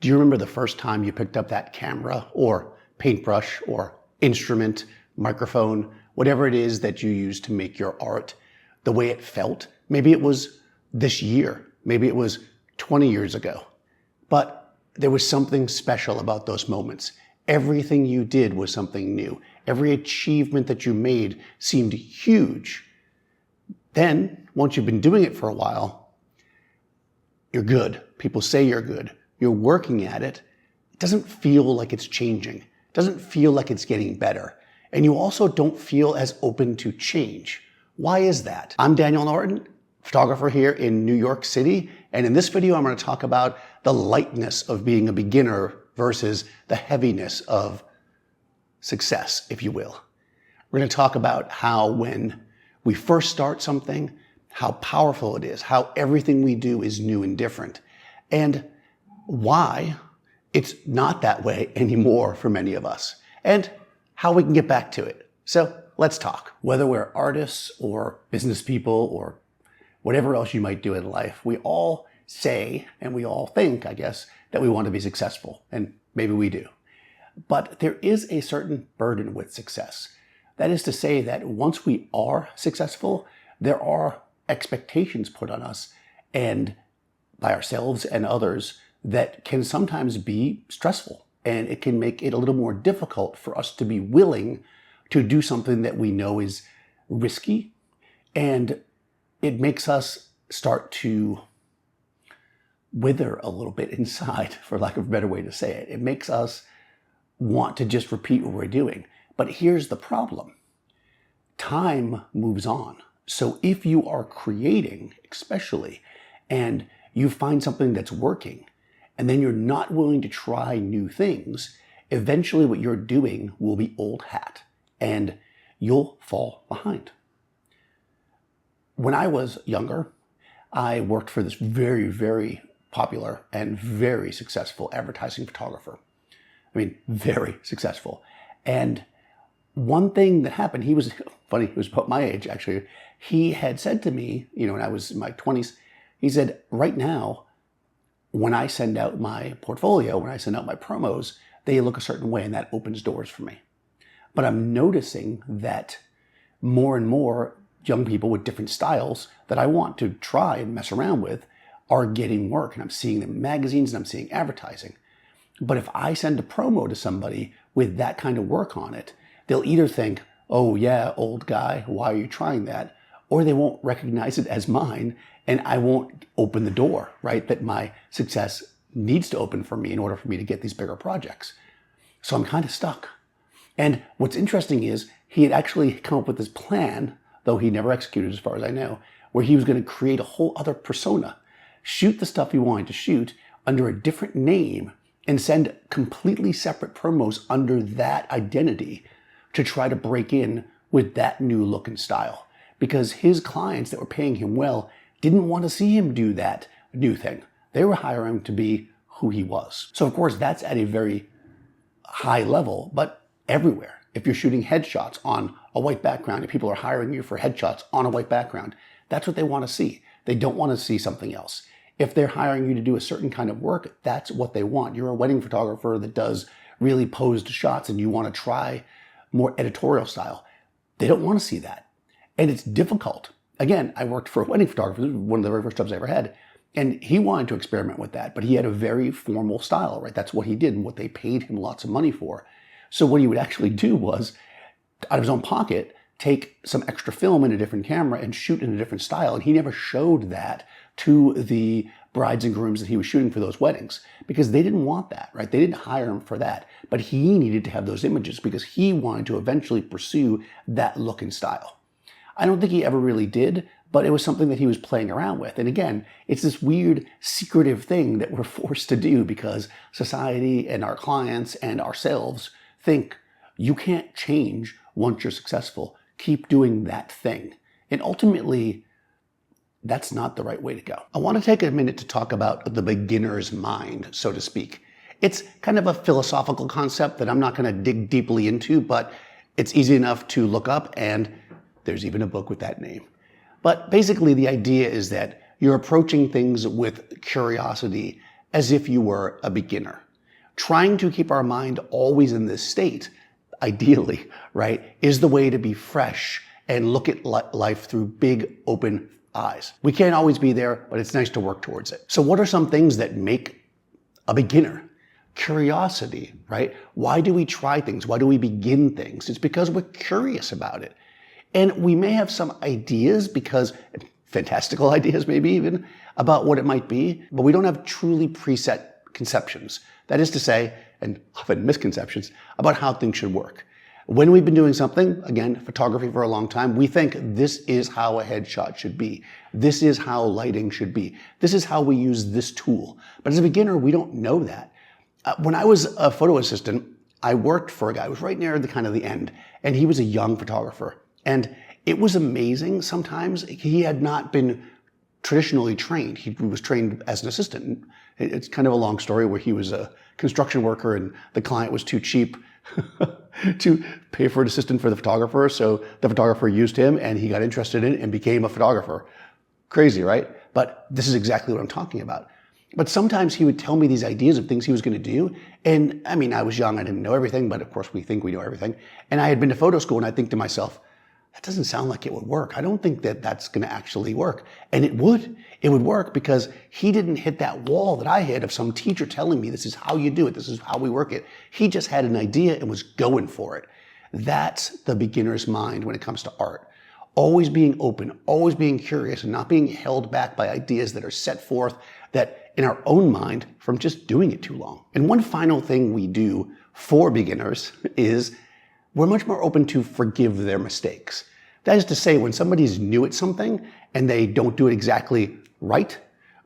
Do you remember the first time you picked up that camera or paintbrush or instrument, microphone, whatever it is that you use to make your art, the way it felt? Maybe it was this year, maybe it was 20 years ago, but there was something special about those moments. Everything you did was something new. Every achievement that you made seemed huge. Then, once you've been doing it for a while, you're good. People say you're good. You're working at it. It doesn't feel like it's changing. It doesn't feel like it's getting better. And you also don't feel as open to change. Why is that? I'm Daniel Norton, photographer here in New York City. And in this video, I'm going to talk about the lightness of being a beginner versus the heaviness of success, if you will. We're going to talk about how when we first start something, how powerful it is, how everything we do is new and different, and why it's not that way anymore for many of us, and how we can get back to it. So let's talk. Whether we're artists or business people or whatever else you might do in life, we all say, and we all think, I guess, that we want to be successful, and maybe we do. But there is a certain burden with success. That is to say that once we are successful, there are expectations put on us and by ourselves and others that can sometimes be stressful, and it can make it a little more difficult for us to be willing to do something that we know is risky, and it makes us start to wither a little bit inside, for lack of a better way to say it. It makes us want to just repeat what we're doing. But here's the problem. Time moves on. So if you are creating, especially, and you find something that's working, and then you're not willing to try new things, eventually what you're doing will be old hat, and you'll fall behind. When I was younger, I worked for this very, very popular and very successful advertising photographer. I mean, very successful. And one thing that happened, he was funny, he was about my age actually. He had said to me, when I was in my 20s, he said, right now, when I send out my portfolio, when I send out my promos, they look a certain way and that opens doors for me. But I'm noticing that more and more young people with different styles that I want to try and mess around with are getting work. And I'm seeing them in magazines and I'm seeing advertising. But if I send a promo to somebody with that kind of work on it, they'll either think, oh yeah, old guy, why are you trying that? Or they won't recognize it as mine, and I won't open the door, right, that my success needs to open for me in order for me to get these bigger projects. So I'm kind of stuck. And what's interesting is he had actually come up with this plan, though he never executed as far as I know, where he was going to create a whole other persona, shoot the stuff he wanted to shoot under a different name, and send completely separate promos under that identity to try to break in with that new look and style. Because his clients that were paying him well didn't want to see him do that new thing. They were hiring him to be who he was. So of course that's at a very high level, but everywhere. If you're shooting headshots on a white background and people are hiring you for headshots on a white background, that's what they want to see. They don't want to see something else. If they're hiring you to do a certain kind of work, that's what they want. You're a wedding photographer that does really posed shots and you want to try more editorial style. They don't want to see that. And it's difficult. Again, I worked for a wedding photographer, one of the very first jobs I ever had, and he wanted to experiment with that, but he had a very formal style, right? That's what he did and what they paid him lots of money for. So what he would actually do was, out of his own pocket, take some extra film in a different camera and shoot in a different style. And he never showed that to the brides and grooms that he was shooting for those weddings because they didn't want that, right? They didn't hire him for that, but he needed to have those images because he wanted to eventually pursue that look and style. I don't think he ever really did, but it was something that he was playing around with. And again, it's this weird secretive thing that we're forced to do because society and our clients and ourselves think you can't change once you're successful. Keep doing that thing. And ultimately, that's not the right way to go. I want to take a minute to talk about the beginner's mind, so to speak. It's kind of a philosophical concept that I'm not going to dig deeply into, but it's easy enough to look up, and there's even a book with that name. But basically the idea is that you're approaching things with curiosity as if you were a beginner. Trying to keep our mind always in this state, ideally, right, is the way to be fresh and look at life through big, open eyes. We can't always be there, but it's nice to work towards it. So what are some things that make a beginner? Curiosity, right? Why do we try things? Why do we begin things? It's because we're curious about it. And we may have some ideas, because fantastical ideas maybe even, about what it might be, but we don't have truly preset conceptions. That is to say, and often misconceptions, about how things should work. When we've been doing something, again, photography for a long time, we think this is how a headshot should be. This is how lighting should be. This is how we use this tool. But as a beginner, we don't know that. When I was a photo assistant, I worked for a guy who was right near the end, and he was a young photographer. And it was amazing. Sometimes he had not been traditionally trained. He was trained as an assistant. It's kind of a long story where he was a construction worker and the client was too cheap to pay for an assistant for the photographer. So the photographer used him and he got interested in it and became a photographer. Crazy, right? But this is exactly what I'm talking about. But sometimes he would tell me these ideas of things he was going to do. And I mean, I was young, I didn't know everything, but of course we think we know everything. And I had been to photo school and I think to myself, that doesn't sound like it would work. I don't think that that's going to actually work. And it would. It would work because he didn't hit that wall that I hit of some teacher telling me this is how you do it. This is how we work it. He just had an idea and was going for it. That's the beginner's mind when it comes to art. Always being open, always being curious, and not being held back by ideas that are set forth that in our own mind from just doing it too long. And one final thing we do for beginners is we're much more open to forgive their mistakes. That is to say, when somebody's new at something and they don't do it exactly right,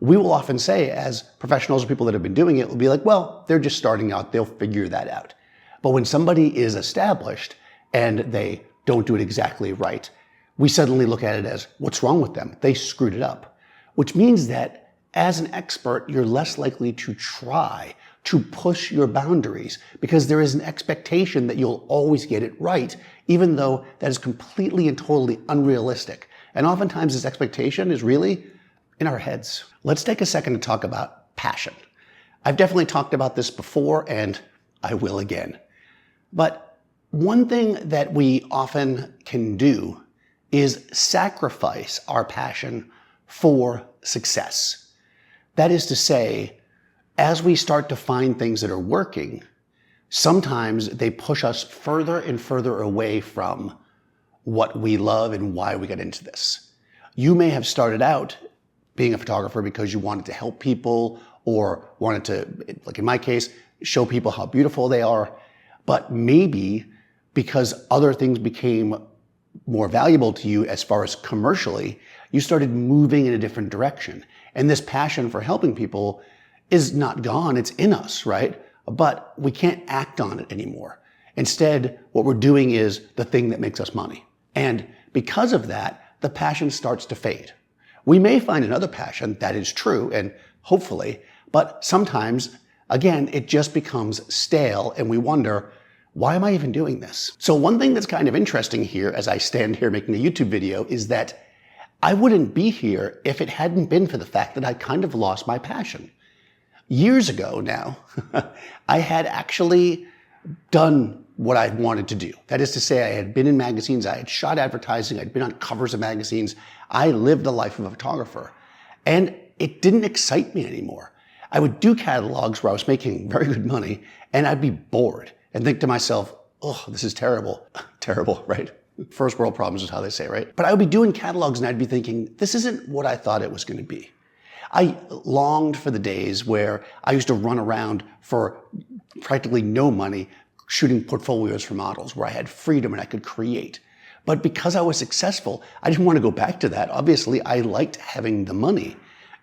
we will often say, as professionals or people that have been doing it, we'll be like, well, they're just starting out, they'll figure that out. But when somebody is established and they don't do it exactly right, we suddenly look at it as, what's wrong with them? They screwed it up. Which means that as an expert, you're less likely to try to push your boundaries because there is an expectation that you'll always get it right, even though that is completely and totally unrealistic. And oftentimes this expectation is really in our heads. Let's take a second to talk about passion. I've definitely talked about this before and I will again. But one thing that we often can do is sacrifice our passion for success. That is to say, as we start to find things that are working, sometimes they push us further and further away from what we love and why we got into this. You may have started out being a photographer because you wanted to help people or wanted to, like in my case, show people how beautiful they are. But maybe because other things became more valuable to you as far as commercially, you started moving in a different direction. And this passion for helping people is not gone, it's in us, right? But we can't act on it anymore. Instead, what we're doing is the thing that makes us money. And because of that, the passion starts to fade. We may find another passion, that is true, and hopefully, but sometimes, again, it just becomes stale and we wonder, why am I even doing this? So one thing that's kind of interesting here as I stand here making a YouTube video is that I wouldn't be here if it hadn't been for the fact that I kind of lost my passion. Years ago now, I had actually done what I wanted to do. That is to say, I had been in magazines, I had shot advertising, I'd been on covers of magazines. I lived the life of a photographer. And it didn't excite me anymore. I would do catalogs where I was making very good money, and I'd be bored and think to myself, oh, this is terrible. Terrible, right? First world problems is how they say, right? But I would be doing catalogs and I'd be thinking, this isn't what I thought it was going to be. I longed for the days where I used to run around for practically no money shooting portfolios for models where I had freedom and I could create. But because I was successful, I didn't want to go back to that. Obviously, I liked having the money.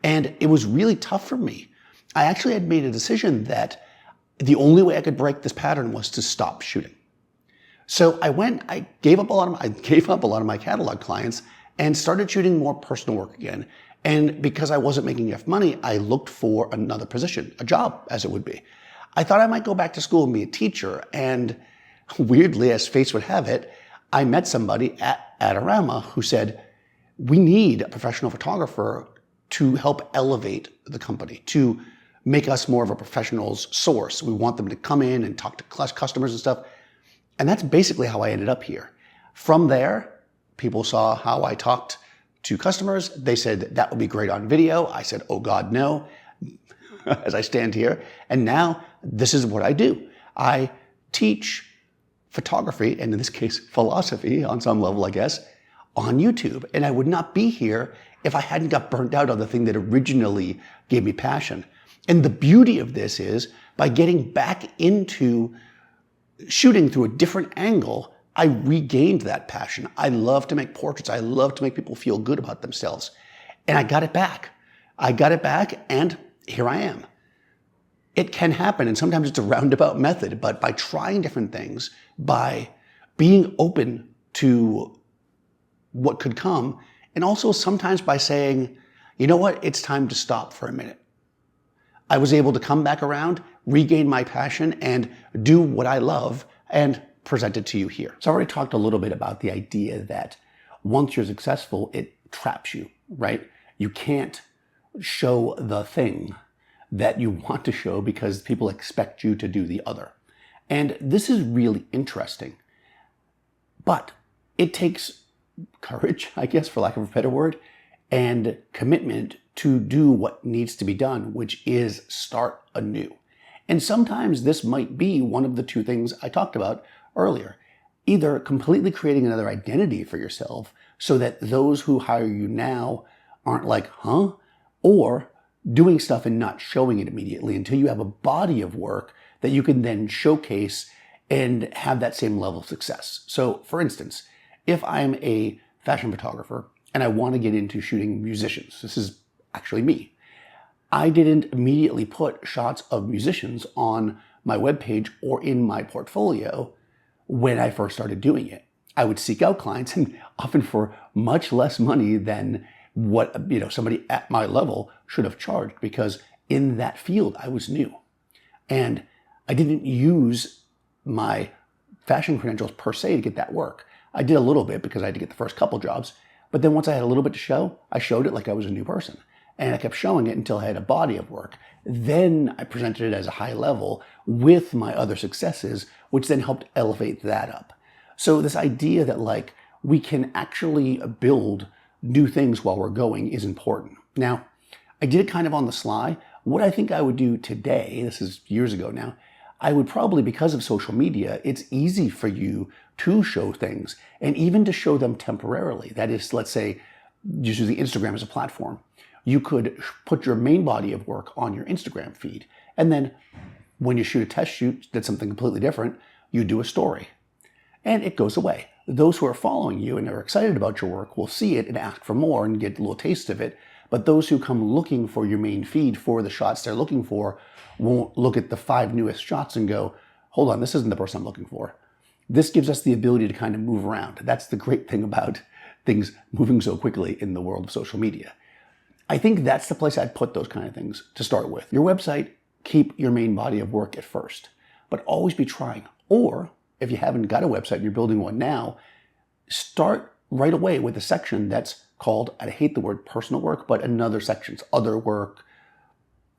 And it was really tough for me. I actually had made a decision that the only way I could break this pattern was to stop shooting. So I gave up a lot of my catalog clients and started shooting more personal work again. And because I wasn't making enough money, I looked for another position, a job as it would be. I thought I might go back to school and be a teacher. And weirdly, as fate would have it, I met somebody at Adorama who said, we need a professional photographer to help elevate the company, to make us more of a professional's source. We want them to come in and talk to customers and stuff. And that's basically how I ended up here. From there, people saw how I talked to customers. They said that would be great on video. I said, oh God, no, as I stand here. And now this is what I do. I teach photography, and in this case, philosophy on some level, I guess, on YouTube. And I would not be here if I hadn't got burnt out on the thing that originally gave me passion. And the beauty of this is by getting back into shooting through a different angle, I regained that passion. I love to make portraits. I love to make people feel good about themselves. And I got it back. I got it back, and here I am. It can happen, and sometimes it's a roundabout method, but by trying different things, by being open to what could come, and also sometimes by saying, you know what, it's time to stop for a minute. I was able to come back around, regain my passion, and do what I love, and present it to you here. So I already talked a little bit about the idea that once you're successful, it traps you, right? You can't show the thing that you want to show because people expect you to do the other. And this is really interesting. But it takes courage, I guess, for lack of a better word, and commitment to do what needs to be done, which is start anew. And sometimes this might be one of the two things I talked about earlier. Either completely creating another identity for yourself so that those who hire you now aren't like, huh? Or doing stuff and not showing it immediately until you have a body of work that you can then showcase and have that same level of success. So for instance, if I'm a fashion photographer and I want to get into shooting musicians, this is actually me, I didn't immediately put shots of musicians on my webpage or in my portfolio when I first started doing it. I would seek out clients, and often for much less money than what somebody at my level should have charged, because in that field I was new. And I didn't use my fashion credentials per se to get that work. I did a little bit because I had to get the first couple jobs, but then once I had a little bit to show, I showed it like I was a new person. And I kept showing it until I had a body of work. Then I presented it as a high level with my other successes, which then helped elevate that up. So this idea that like we can actually build new things while we're going is important. Now, I did it kind of on the sly. What I think I would do today, this is years ago now, I would probably, because of social media, it's easy for you to show things and even to show them temporarily. That is, let's say, just using Instagram as a platform. You could put your main body of work on your Instagram feed. And then when you shoot a test shoot that's something completely different, you do a story. And it goes away. Those who are following you and are excited about your work will see it and ask for more and get a little taste of it. But those who come looking for your main feed for the shots they're looking for won't look at the 5 newest shots and go, hold on, this isn't the person I'm looking for. This gives us the ability to kind of move around. That's the great thing about things moving so quickly in the world of social media. I think that's the place I'd put those kind of things to start with. Your website, keep your main body of work at first, but always be trying. Or if you haven't got a website and you're building one now, start right away with a section that's called, I hate the word personal work, but another sections, other work,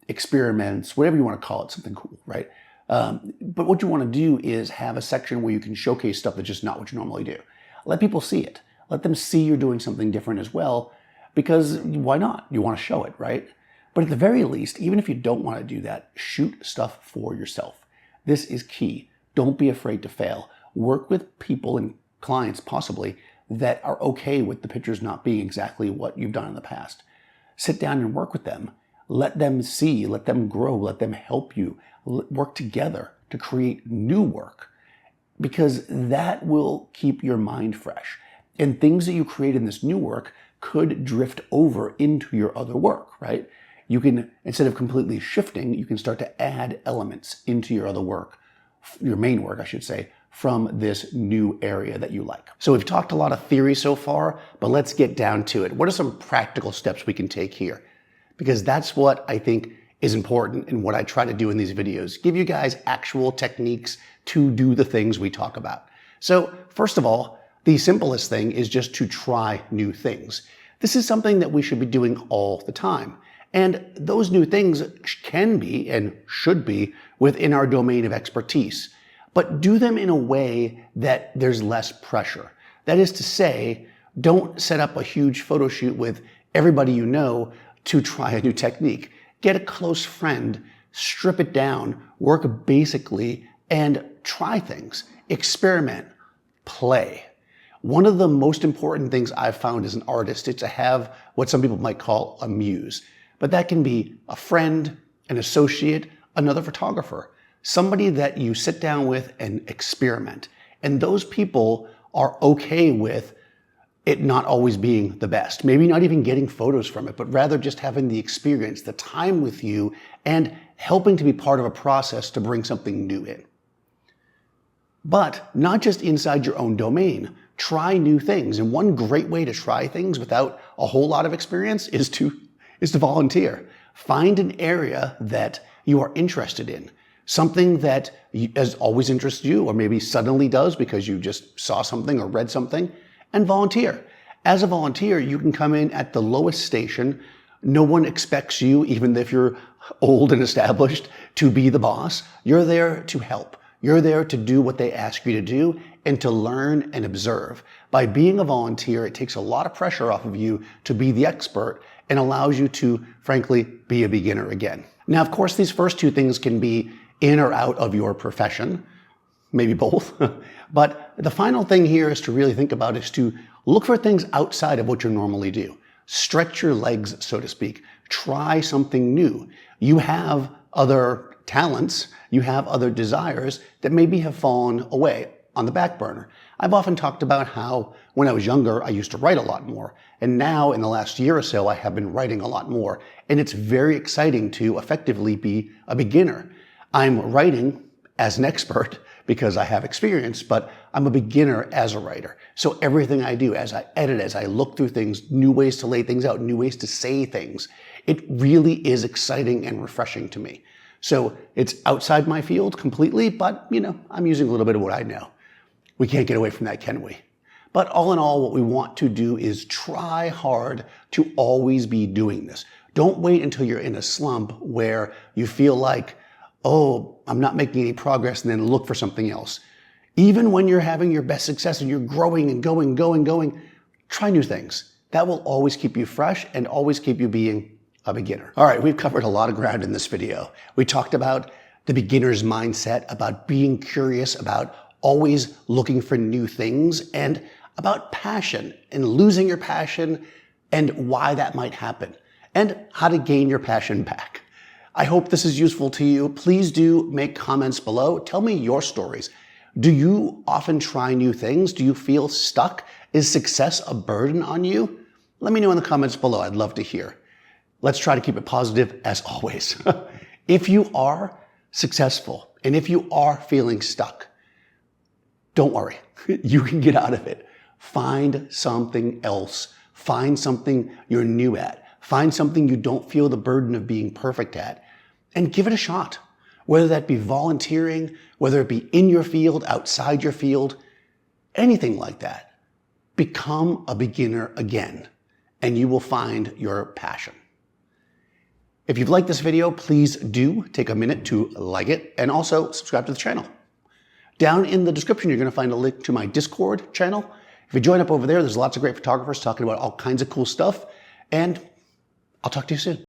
experiments, whatever you want to call it, something cool, right? But what you want to do is have a section where you can showcase stuff that's just not what you normally do. Let people see it. Let them see you're doing something different as well, because why not? You want to show it, right? But at the very least, even if you don't want to do that, shoot stuff for yourself. This is key. Don't be afraid to fail. Work with people and clients possibly that are okay with the pictures not being exactly what you've done in the past. Sit down and work with them. Let them see, let them grow, let them help you. Work together to create new work, because that will keep your mind fresh. And things that you create in this new work could drift over into your other work, right? You can, instead of completely shifting, you can start to add elements into your other work, your main work, I should say, from this new area that you like. So we've talked a lot of theory so far, but let's get down to it. What are some practical steps we can take here? Because that's what I think is important and what I try to do in these videos. Give you guys actual techniques to do the things we talk about. So first of all, the simplest thing is just to try new things. This is something that we should be doing all the time. And those new things can be and should be within our domain of expertise, but do them in a way that there's less pressure. That is to say, don't set up a huge photo shoot with everybody you know to try a new technique. Get a close friend, strip it down, work basically, and try things. Experiment, play. One of the most important things I've found as an artist is to have what some people might call a muse. But that can be a friend, an associate, another photographer, somebody that you sit down with and experiment. And those people are okay with it not always being the best. Maybe not even getting photos from it, but rather just having the experience, the time with you, and helping to be part of a process to bring something new in. But not just inside your own domain. Try new things. And one great way to try things without a whole lot of experience is to volunteer. Find an area that you are interested in. Something that has always interested you, or maybe suddenly does because you just saw something or read something, and volunteer. As a volunteer, you can come in at the lowest station. No one expects you, even if you're old and established, to be the boss. You're there to help. You're there to do what they ask you to do and to learn and observe. By being a volunteer, it takes a lot of pressure off of you to be the expert and allows you to, frankly, be a beginner again. Now, of course, these first two things can be in or out of your profession, maybe both. But the final thing here is to really think about is to look for things outside of what you normally do. Stretch your legs, so to speak. Try something new. You have other talents, you have other desires that maybe have fallen away on the back burner. I've often talked about how when I was younger, I used to write a lot more. And now in the last year or so, I have been writing a lot more. And it's very exciting to effectively be a beginner. I'm writing as an expert because I have experience, but I'm a beginner as a writer. So everything I do, as I edit, as I look through things, new ways to lay things out, new ways to say things, it really is exciting and refreshing to me. So it's outside my field completely, but I'm using a little bit of what I know. We can't get away from that, can we? But all in all, what we want to do is try hard to always be doing this. Don't wait until you're in a slump where you feel like, oh, I'm not making any progress, and then look for something else. Even when you're having your best success and you're growing and going, try new things. That will always keep you fresh and always keep you being a beginner. All right, we've covered a lot of ground in this video. We talked about the beginner's mindset, about being curious, about always looking for new things, and about passion and losing your passion and why that might happen, and how to gain your passion back. I hope this is useful to you. Please do make comments below. Tell me your stories. Do you often try new things? Do you feel stuck? Is success a burden on you? Let me know in the comments below. I'd love to hear. Let's try to keep it positive as always. If you are successful and if you are feeling stuck, don't worry. You can get out of it. Find something else. Find something you're new at. Find something you don't feel the burden of being perfect at, and give it a shot. Whether that be volunteering, whether it be in your field, outside your field, anything like that. Become a beginner again, and you will find your passion. If you've liked this video, please do take a minute to like it and also subscribe to the channel. Down in the description, you're going to find a link to my Discord channel. If you join up over there, there's lots of great photographers talking about all kinds of cool stuff, and I'll talk to you soon.